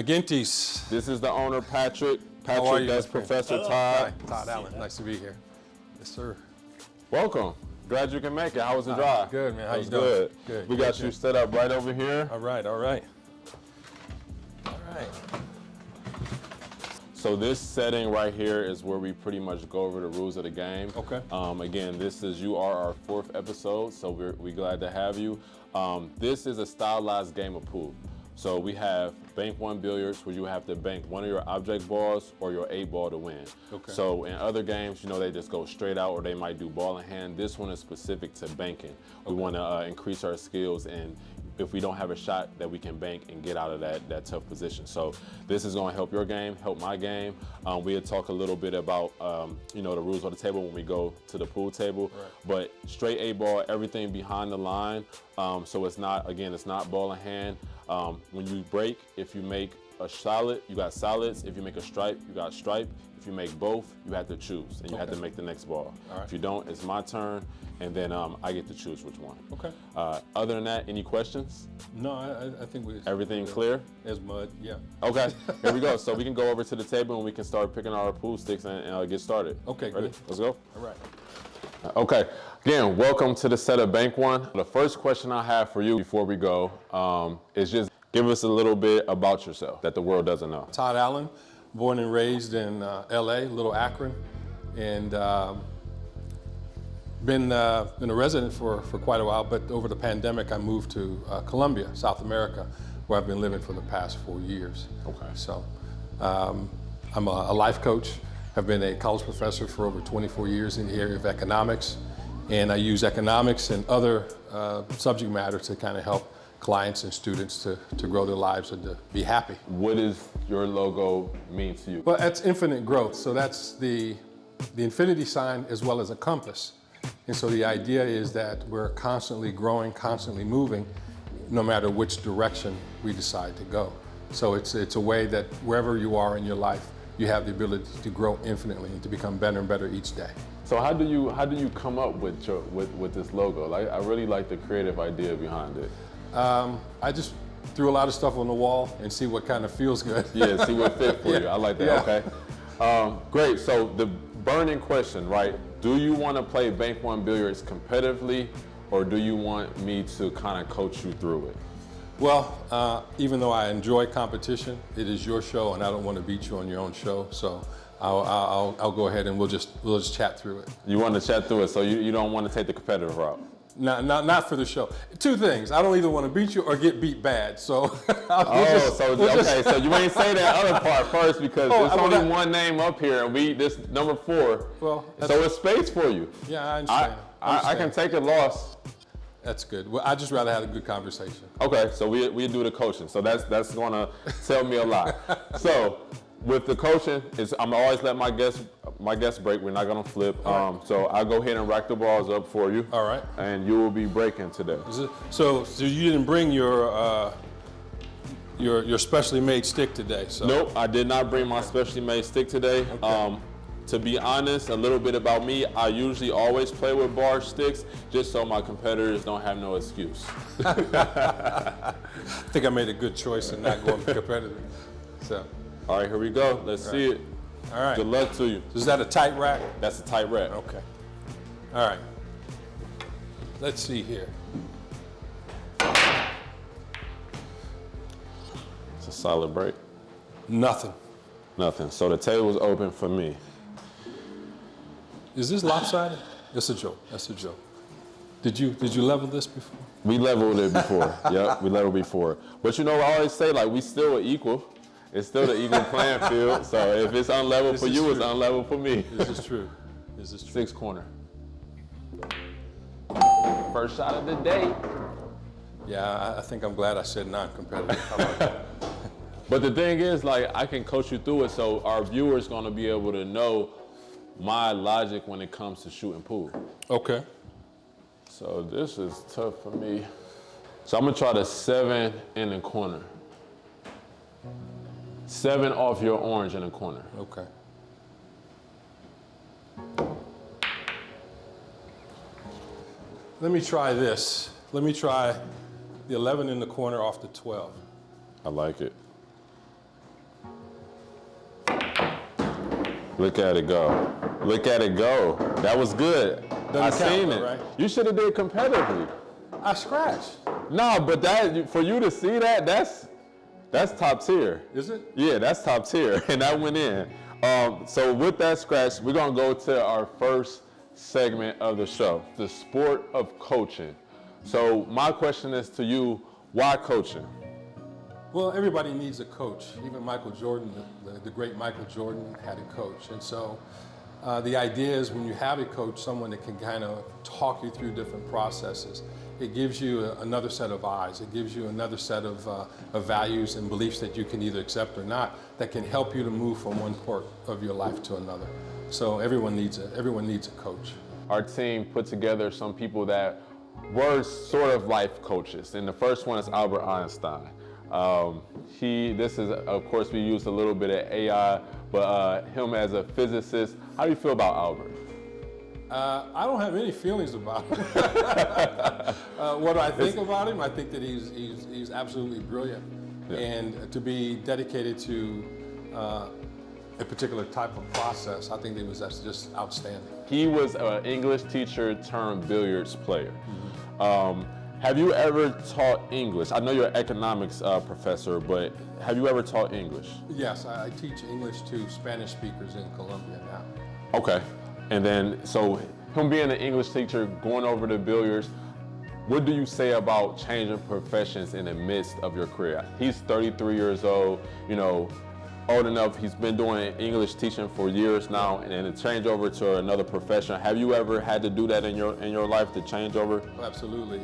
McGinty's. This is the owner, Patrick. How are you, That's my friend? Professor Todd. Hi, Todd Allyn. Nice to be here. Yes, sir. Welcome. Glad you can make it. How was the drive? Good, man. How you doing? doing? Good. We got you set up right over here. All right, all right. All right. So this setting right here is where we pretty much go over the rules of the game. Okay. Again, you are our 4th episode, so we're glad to have you. This is a stylized game of pool. So we have Bank One Billiards, where you have to bank one of your object balls or your 8-ball to win. Okay. So in other games, they just go straight out, or they might do ball in hand. This one is specific to banking. We want to increase our skills, and if we don't have a shot, that we can bank and get out of that tough position. So this is going to help your game, help my game. We'll talk a little bit about the rules on the table when we go to the pool table. Right. But straight 8-ball, everything behind the line. So it's not ball in hand. When you break, if you make a solid, you got solids. If you make a stripe, you got stripe. If you make both, you have to choose, and you have to make the next ball. All right. If you don't, it's my turn, and then I get to choose which one. Okay. Other than that, any questions? No, I think Everything clear? As mud, yeah. Okay, here we go. So we can go over to the table and we can start picking our pool sticks and get started. Okay, ready? good. Let's go. All right. Okay, again, welcome to the set of Bank One. The first question I have for you before we go is just give us a little bit about yourself that the world doesn't know. Todd Allyn, born and raised in LA, Little Akron, and been a resident for quite a while, but over the pandemic I moved to Colombia, South America, where I've been living for the past 4 years. Okay. So I'm a life coach. I've been a college professor for over 24 years in the area of economics, and I use economics and other subject matter to kind of help clients and students to grow their lives and to be happy. What does your logo mean to you? Well, that's infinite growth. So that's the infinity sign as well as a compass. And so the idea is that we're constantly growing, constantly moving, no matter which direction we decide to go. So it's a way that wherever you are in your life, you have the ability to grow infinitely and to become better and better each day. So how do you come up with this logo? Like, I really like the creative idea behind it. I just threw a lot of stuff on the wall and see what kind of feels good. Yeah, see what fit for you. I like that. Yeah. Okay. Great. So the burning question, right? Do you want to play Bank One Billiards competitively, or do you want me to kind of coach you through it? Well, even though I enjoy competition, it is your show, and I don't want to beat you on your own show. So I'll go ahead and we'll just chat through it. You want to chat through it, so you don't want to take the competitive route. Not for the show. 2 things. I don't either want to beat you or get beat bad. So. So you ain't say that other part first, because there's only one name up here, and this number 4. Well. So it's space for you. Yeah, I understand. I can take a loss. That's good. Well, I just rather have a good conversation. Okay, so we do the coaching. So that's gonna tell me a lot. So with the coaching, I'm always let my guests break. We're not gonna flip. So I'll go ahead and rack the balls up for you. All right. And you will be breaking today. So you didn't bring your specially made stick today? So. Nope, I did not bring my specially made stick today. Okay. To be honest, a little bit about me, I usually always play with bar sticks just so my competitors don't have no excuse. I think I made a good choice in not going competitive. So. All right, here we go. Let's see it. All right. Good luck to you. Is that a tight rack? That's a tight rack. Okay. All right. Let's see here. It's a solid break. Nothing. Nothing. So the table's open for me. Is this lopsided? That's a joke. That's a joke. Did you level this before? We leveled it before. Yep, we leveled before. But I always say, like, we still are equal. It's still the equal playing field. So if it's unlevel for you, it's unlevel for me. This is true. This is true. 6 corner. First shot of the day. Yeah, I think I'm glad I said non-competitive. How about that? But the thing is, like, I can coach you through it, so our viewers gonna be able to know my logic when it comes to shooting pool. Okay. So this is tough for me. So I'm gonna try the 7 in the corner. 7 off your orange in the corner. Okay. Let me try this. Let me try the 11 in the corner off the 12. I like it. Look at it go. Look at it go. That was good. I seen it. Right? You should have did competitively. I scratched. No, but that for you to see that, that's top tier. Is it? Yeah, that's top tier, and that went in. So with that scratch, we're gonna go to our first segment of the show, the sport of coaching. So my question is to you, why coaching? Well, everybody needs a coach. Even Michael Jordan, the great Michael Jordan, had a coach. And so the idea is when you have a coach, someone that can kind of talk you through different processes, it gives you another set of eyes. It gives you another set of values and beliefs that you can either accept or not, that can help you to move from one part of your life to another. So everyone needs a coach. Our team put together some people that were sort of life coaches. And the first one is Albert Einstein. This is, of course, we used a little bit of AI, but him as a physicist, how do you feel about Albert? I don't have any feelings about him. What do I think about him? I think that he's absolutely brilliant. Yeah. And to be dedicated to a particular type of process, I think that's just outstanding. He was an English teacher turned billiards player. Have you ever taught English? I know you're an economics professor, but have you ever taught English? Yes, I teach English to Spanish speakers in Colombia now. Okay. And then, so him being an English teacher, going over to billiards, what do you say about changing professions in the midst of your career? He's 33 years old, old enough. He's been doing English teaching for years now, and then to change over to another profession. Have you ever had to do that in your life, to change over? Oh, absolutely.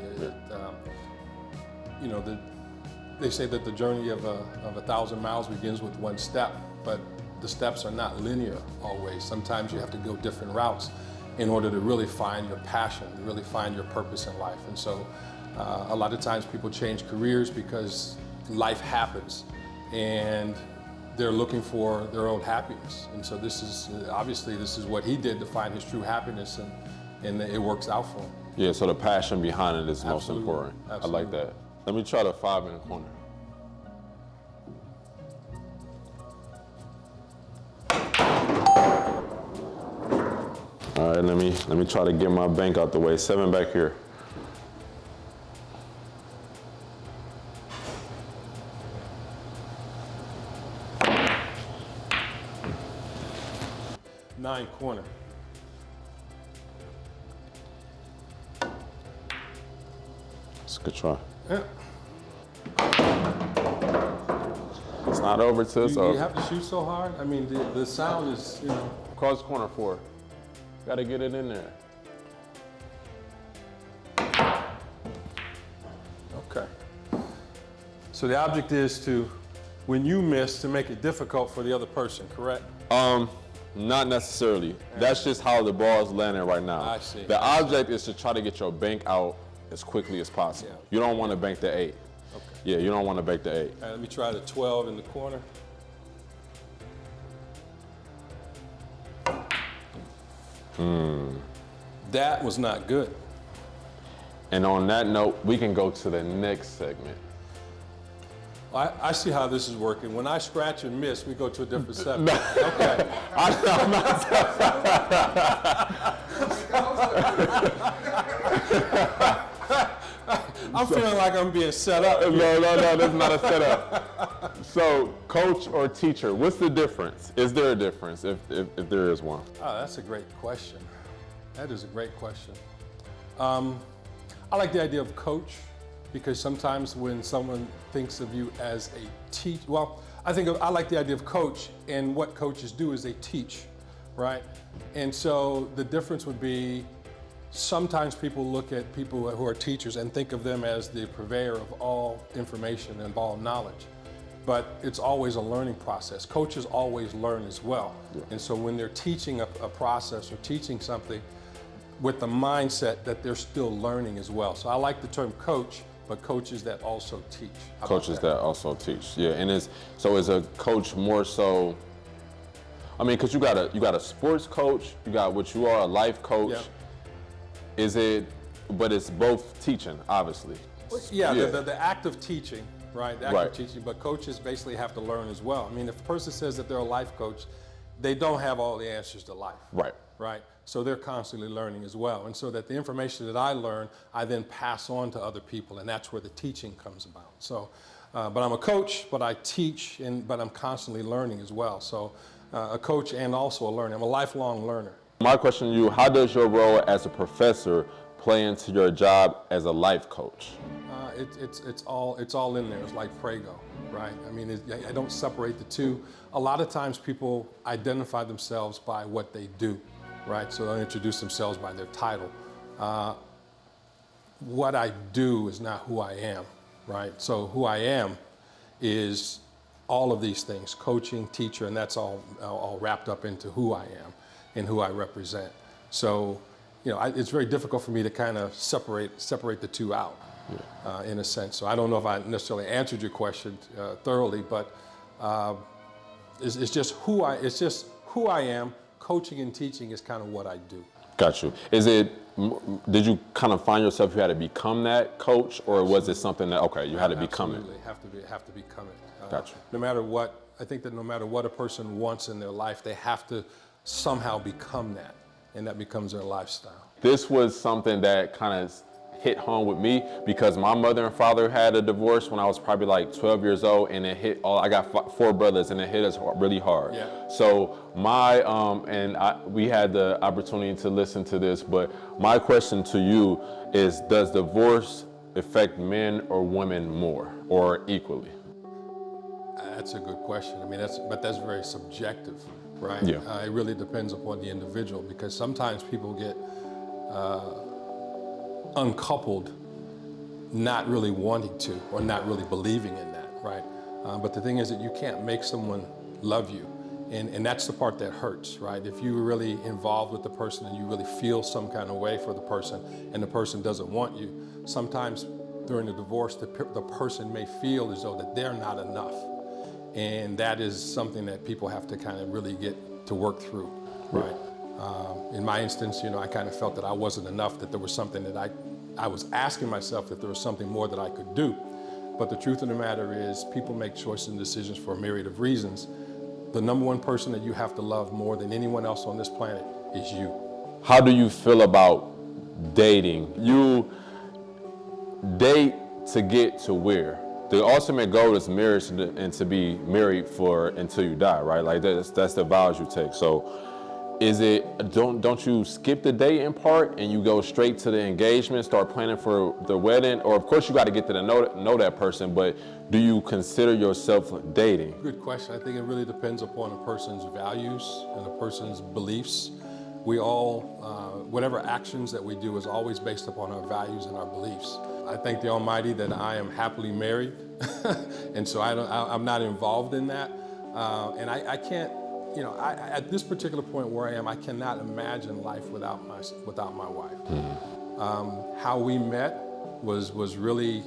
They say that the journey of 1,000 miles begins with one step, but the steps are not linear always. Sometimes you have to go different routes in order to really find your passion, really find your purpose in life. And so a lot of times people change careers because life happens and they're looking for their own happiness. And so this is what he did to find his true happiness, and it works out for him. Yeah, so the passion behind it is most Absolutely. important. Absolutely. I like that. Let me try the 5 in the corner. All right, let me try to get my bank out the way. 7 back here. Nine corner. It's a good try. Yeah. It's not over till it's over. You have to shoot so hard. I mean, the sound is, Cross corner 4. Gotta get it in there. Okay. So the object is to, when you miss, to make it difficult for the other person, correct? Not necessarily. That's just how the ball is landing right now. I see. The object is to try to get your bank out as quickly as possible. Yeah. You don't want to bank the 8. Okay. Yeah, you don't want to bank the 8. All right, let me try the 12 in the corner. That was not good. And on that note, we can go to the next segment. I see how this is working. When I scratch and miss, we go to a different segment. No. Okay. I'm I'm feeling like I'm being set up. No, that's not a setup. So, coach or teacher, what's the difference? Is there a difference if there is one? Oh, that's a great question. That is a great question. I like the idea of coach because sometimes when someone thinks of you as a teacher, well, I like the idea of coach, and what coaches do is they teach, right? And so the difference would be sometimes people look at people who are teachers and think of them as the purveyor of all information and all knowledge. But it's always a learning process. Coaches always learn as well. Yeah. And so when they're teaching a process or teaching something with the mindset that they're still learning as well. So I like the term coach, but coaches that also teach. How about Coaches that also teach, yeah. And is a coach more so, I mean, because you got a sports coach, you got what you are, a life coach. Yeah. But it's both teaching, obviously. Yeah, the act of teaching, right? The act Right. of teaching, but coaches basically have to learn as well. I mean, if a person says that they're a life coach, they don't have all the answers to life. Right. Right? So they're constantly learning as well. And so that the information that I learn, I then pass on to other people, and that's where the teaching comes about. So, but I'm a coach, but I teach, but I'm constantly learning as well. So a coach and also a learner. I'm a lifelong learner. My question to you, how does your role as a professor play into your job as a life coach? It's all in there. It's like Prego, right? I mean, I don't separate the two. A lot of times people identify themselves by what they do, right? So they'll introduce themselves by their title. What I do is not who I am, right? So who I am is all of these things: coaching, teacher, and that's all wrapped up into who I am and who I represent. So, you know, it's very difficult for me to kind of separate the two out. In a sense. So I don't know if I necessarily answered your question thoroughly, but it's just who I am. Coaching and teaching is kind of what I do. Got you. Did you kind of find yourself you had to become that coach, or was it something that, okay, you had to become it? Absolutely, have to become it. Got you. No matter what, I think that no matter what a person wants in their life, they have to somehow become that, and that becomes their lifestyle. This was something that kind of hit home with me because my mother and father had a divorce when I was probably like 12 years old, and it hit I got 4 brothers, and it hit us really hard. Yeah. So we had the opportunity to listen to this, but my question to you is, does divorce affect men or women more or equally? That's a good question. I mean, that's very subjective, right? Yeah. It really depends upon the individual, because sometimes people get uncoupled, not really wanting to or not really believing in that, right? But the thing is that you can't make someone love you, and that's the part that hurts, right? If you're really involved with the person and you really feel some kind of way for the person, and the person doesn't want you, sometimes during the divorce, the person may feel as though that they're not enough, and that is something that people have to kind of really get to work through, right? In my instance, you know, I kind of felt that I wasn't enough, that there was something that I was asking myself that there was something more that I could do. But the truth of the matter is, people make choices and decisions for a myriad of reasons. The number one person that you have to love more than anyone else on this planet is you. How do you feel about dating? You date to get to where? The ultimate goal is marriage, and to be married until you die, right? Like that's the vows you take. So is it, don't you skip the dating part and you go straight to the engagement, start planning for the wedding? Or of course you got to get to know that person, but do you consider yourself dating? Good question. I think it really depends upon a person's values and a person's beliefs. We all, whatever actions that we do is always based upon our values and our beliefs. I thank the Almighty that I am happily married, and so I'm not involved in that. And I can't, you know, at this particular point where I am, I cannot imagine life without my wife. Mm-hmm. How we met was really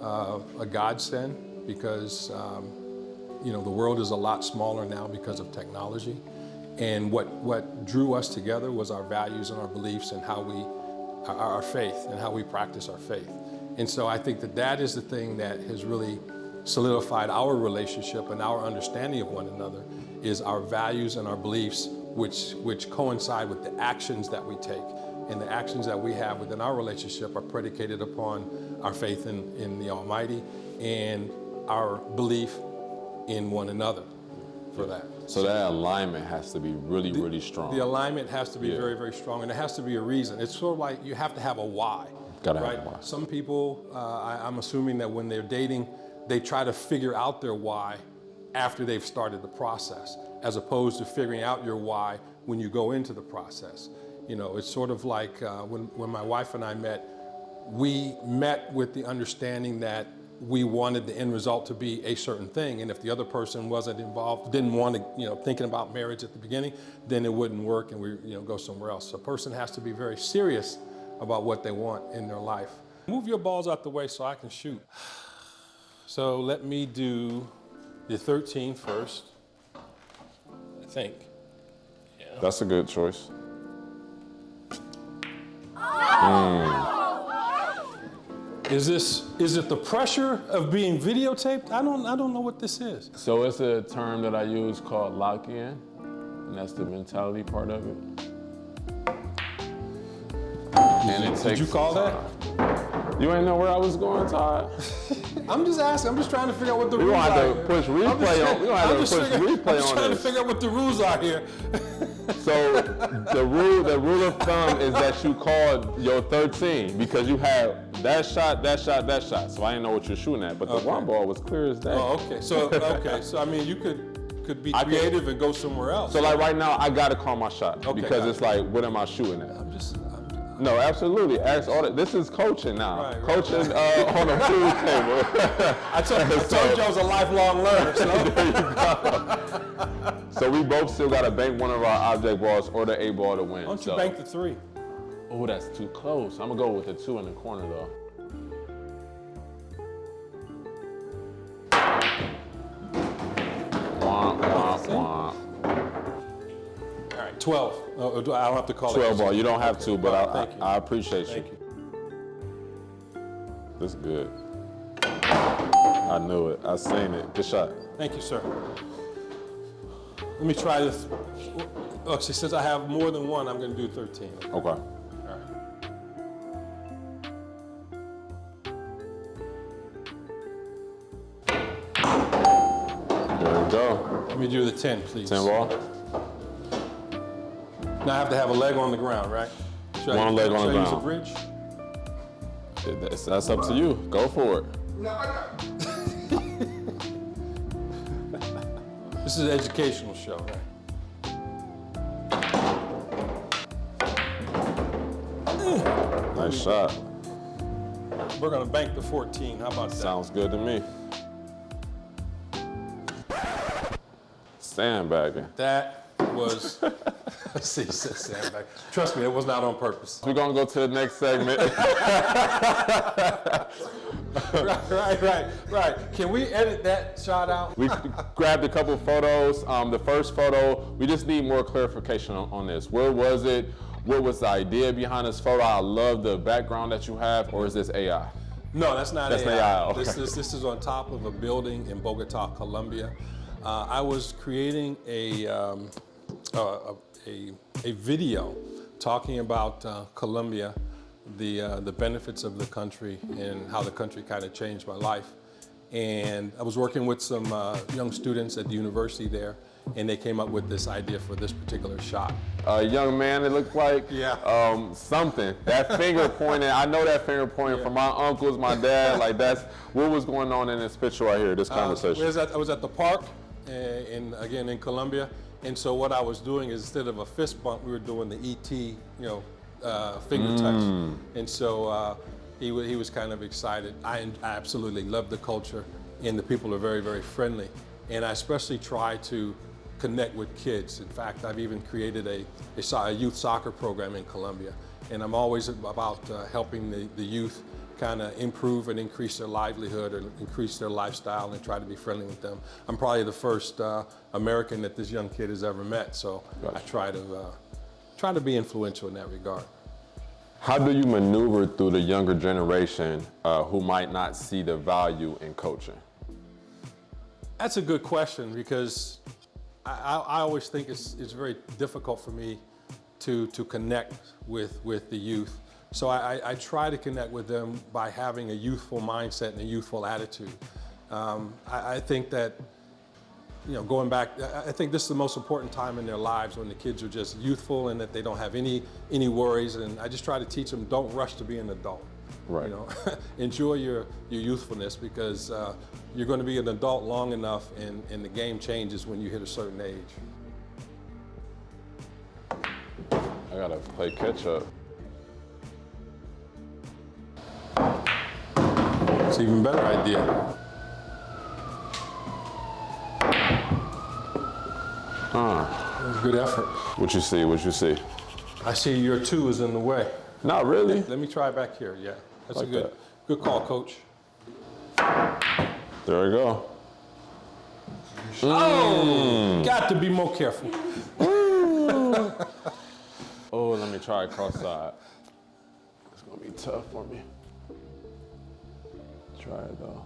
a godsend, because you know, the world is a lot smaller now because of technology, and what drew us together was our values and our beliefs and our faith and how we practice our faith. And so I think that is the thing that has really solidified our relationship and our understanding of one another, is our values and our beliefs, which coincide with the actions that we take. And the actions that we have within our relationship are predicated upon our faith in the Almighty and our belief in one another for that. So that alignment has to be really strong. The alignment has to be very, very strong, and there has to be a reason. It's sort of like you have to have a why. Gotta right? have a why. Some people, I'm assuming that when they're dating, they try to figure out their why after they've started the process, as opposed to figuring out your why when you go into the process. You know, it's sort of like when my wife and I met, we met with the understanding that we wanted the end result to be a certain thing, and if the other person wasn't involved, didn't want to, you know, thinking about marriage at the beginning, then it wouldn't work, and we, you know, go somewhere else. So a person has to be very serious about what they want in their life. Move your balls out the way so I can shoot. So let me do the 13 first, I think. Yeah. That's a good choice. Is it the pressure of being videotaped? I don't know what this is. So it's a term that I use called lock-in. and that's the mentality part of it. Did you call that? You ain't know where I was going, Todd. I'm just asking. I'm just trying to figure out what the We rules gonna are. have to push replay on. We gonna have to push replay I'm on just trying to this. figure out what the rules are here. So the rule of thumb is that you called your 13 because you had that shot. So I didn't know what you're shooting at, but the one ball was clear as day. Oh, okay. So I mean, you could be creative and go somewhere else. So like right now, I gotta call my shot because it's like, what am I shooting at? No, absolutely. Ask all that. This is coaching now. Right. Coaching on a pool table. I told you I was a lifelong learner. So. There you go. So we both still got to bank one of our object balls or the 8 ball to win. Why don't you bank the 3? Oh, that's too close. I'm gonna go with the 2 in the corner though. Womp, womp, womp. All right, 12. I don't have to call 12 it. ball. You don't have to, but Thank you. I appreciate you. Thank you. That's good. I knew it. I seen it. Good shot. Thank you, sir. Let me try this. Actually, since I have more than one, I'm going to do 13. Okay. All right. There we go. Let me do the 10, please. 10 ball. Now I have to have a leg on the ground, right? One leg on the ground. Should I use a bridge? That's up to you. Go for it. This is an educational show, right? Nice shot. We're going to bank the 14. How about that? Sounds good to me. Sandbagging. That was, see, you said sandbag. Trust me, it was not on purpose. We're gonna go to the next segment. Right. Can we edit that shot out? We grabbed a couple photos. The first photo, we just need more clarification on this. Where was it? What was the idea behind this photo? I love the background that you have, or is this AI? No, that's not AI. That's AI, okay. This is on top of a building in Bogota, Colombia. I was creating a video talking about Colombia, the benefits of the country and how the country kind of changed my life. And I was working with some young students at the university there, and they came up with this idea for this particular shot. A young man, it looked like something. That finger pointing, I know that finger pointing from my uncles, my dad, like that's, what was going on in this picture right here, this conversation? I was at the park, again in Colombia, and so what I was doing is instead of a fist bump, we were doing the ET, finger touch, and so he was kind of excited. I absolutely love the culture, and the people are very, very friendly, and I especially try to connect with kids. In fact, I've even created a youth soccer program in Colombia, and I'm always about helping the youth kind of improve and increase their livelihood or increase their lifestyle and try to be friendly with them. I'm probably the first American that this young kid has ever met, so I try to be influential in that regard. How do you maneuver through the younger generation who might not see the value in coaching? That's a good question, because I always think it's very difficult for me to connect with the youth. So I try to connect with them by having a youthful mindset and a youthful attitude. I think that, going back, I think this is the most important time in their lives, when the kids are just youthful and that they don't have any worries. And I just try to teach them, don't rush to be an adult. Right. Enjoy your youthfulness, because you're going to be an adult long enough, and the game changes when you hit a certain age. I gotta play catch up. It's an even better idea. Good effort. What you see? I see your 2 is in the way. Not really. Let me try back here. Yeah, that's Like a good call, Coach. There we go. Oh, got to be more careful. Oh, let me try cross side. It's gonna be tough for me. Try it though.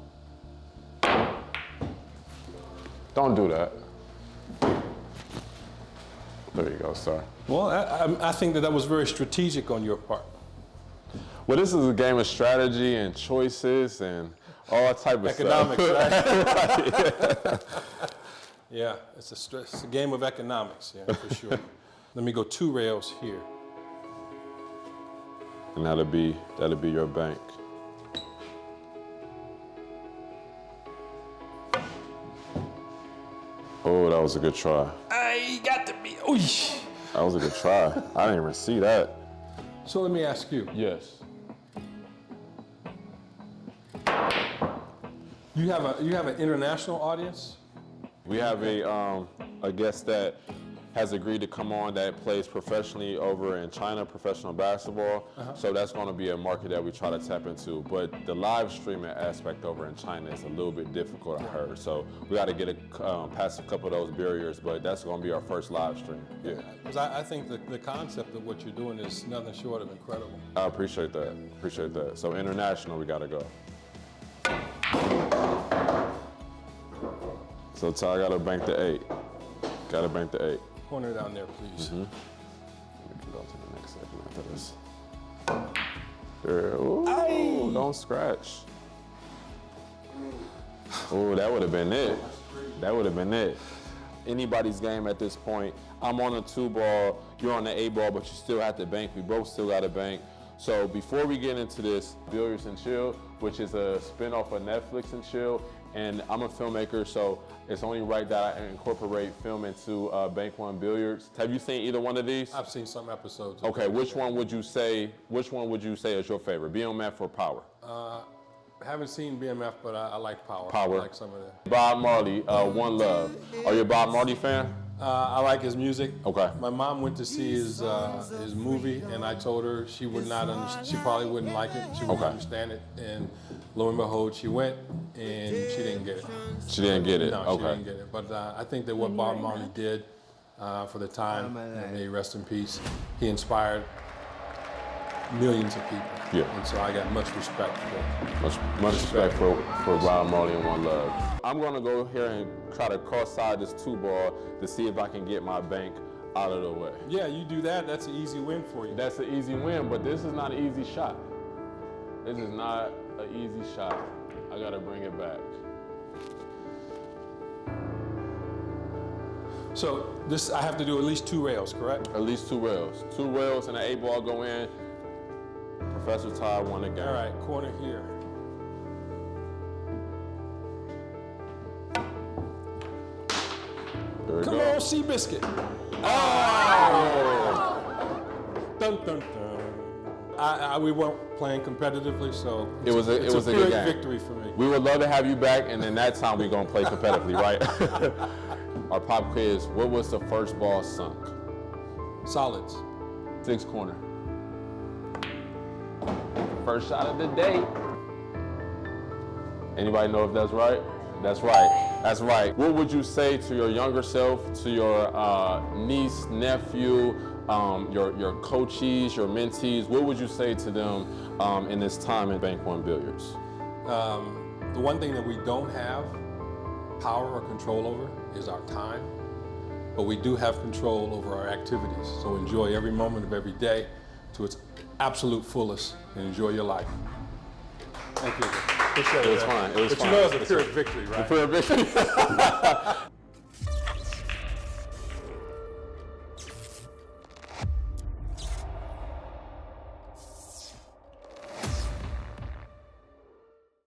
Don't do that. There you go, sir. Well, I think that was very strategic on your part. Well, this is a game of strategy and choices and all type of Economics, stuff. right? Yeah, it's a game of economics, yeah, for sure. Let me go 2 rails here. And that'll be your bank. Oh, that was a good try. I got to be. Oy. That was a good try. I didn't even see that. So let me ask you. Yes. You have an international audience? We have a guest that has agreed to come on that plays professionally over in China, professional basketball. So that's going to be a market that we try to tap into. But the live streaming aspect over in China is a little bit difficult, I heard. So we got to get past a couple of those barriers, but that's going to be our first live stream. Yeah. Because I think the concept of what you're doing is nothing short of incredible. I appreciate that. Appreciate that. So international, we got to go. So Ty, got to bank the 8. Got to bank the 8. Corner down there, please. Let me go to the next segment after this. There, ooh, don't scratch. Oh, that would have been it. That would have been it. Anybody's game at this point. I'm on a 2 ball, you're on the 8 ball, but you still have to bank. We both still got to bank. So before we get into this, Billiards and Chill, which is a spinoff of Netflix and Chill, and I'm a filmmaker, so it's only right that I incorporate film into Bank One Billiards. Have you seen either one of these? I've seen some episodes. Okay, which one would you say is your favorite, BMF or Power? I haven't seen BMF, but I like Power. Power. I like some of that. Bob Marley, One Love. Are you a Bob Marley fan? I like his music. Okay. My mom went to see his movie, and I told her she would not. She probably wouldn't like it. She wouldn't understand it. And lo and behold, she went, and she didn't get it. She didn't get it. No, okay. she didn't get it. But I think that what Bob Marley did for the time, may he rest in peace, he inspired millions of people. Yeah. And so I got much respect for Much respect for Bob Marley and One Love. I'm gonna go here and try to cross-side this 2 ball to see if I can get my bank out of the way. Yeah, you do that, that's an easy win for you. That's an easy win, but this is not an easy shot. This is not an easy shot. I gotta bring it back. So this, I have to do at least 2 rails, correct? At least 2 rails. 2 rails and an 8 ball go in. Professor Todd won the game. All right, corner here. There we Come go. on, Seabiscuit. Oh! Dun, dun, dun. We weren't playing competitively, so It was a good good game. victory for me. We would love to have you back, and then that time we're gonna play competitively, right? Our pop quiz, what was the first ball sunk? Solids. 6 corner. First shot of the day. Anybody know if that's right? That's right. That's right. What would you say to your younger self, to your niece, nephew, your coachees, your mentees? What would you say to them in this time in Bank One Billiards? The one thing that we don't have power or control over is our time, but we do have control over our activities. So enjoy every moment of every day to its absolute fullest and enjoy your life. Thank you. Appreciate It was fun. It was But fun. you know it's a Pyrrhic victory, right? Pyrrhic victory.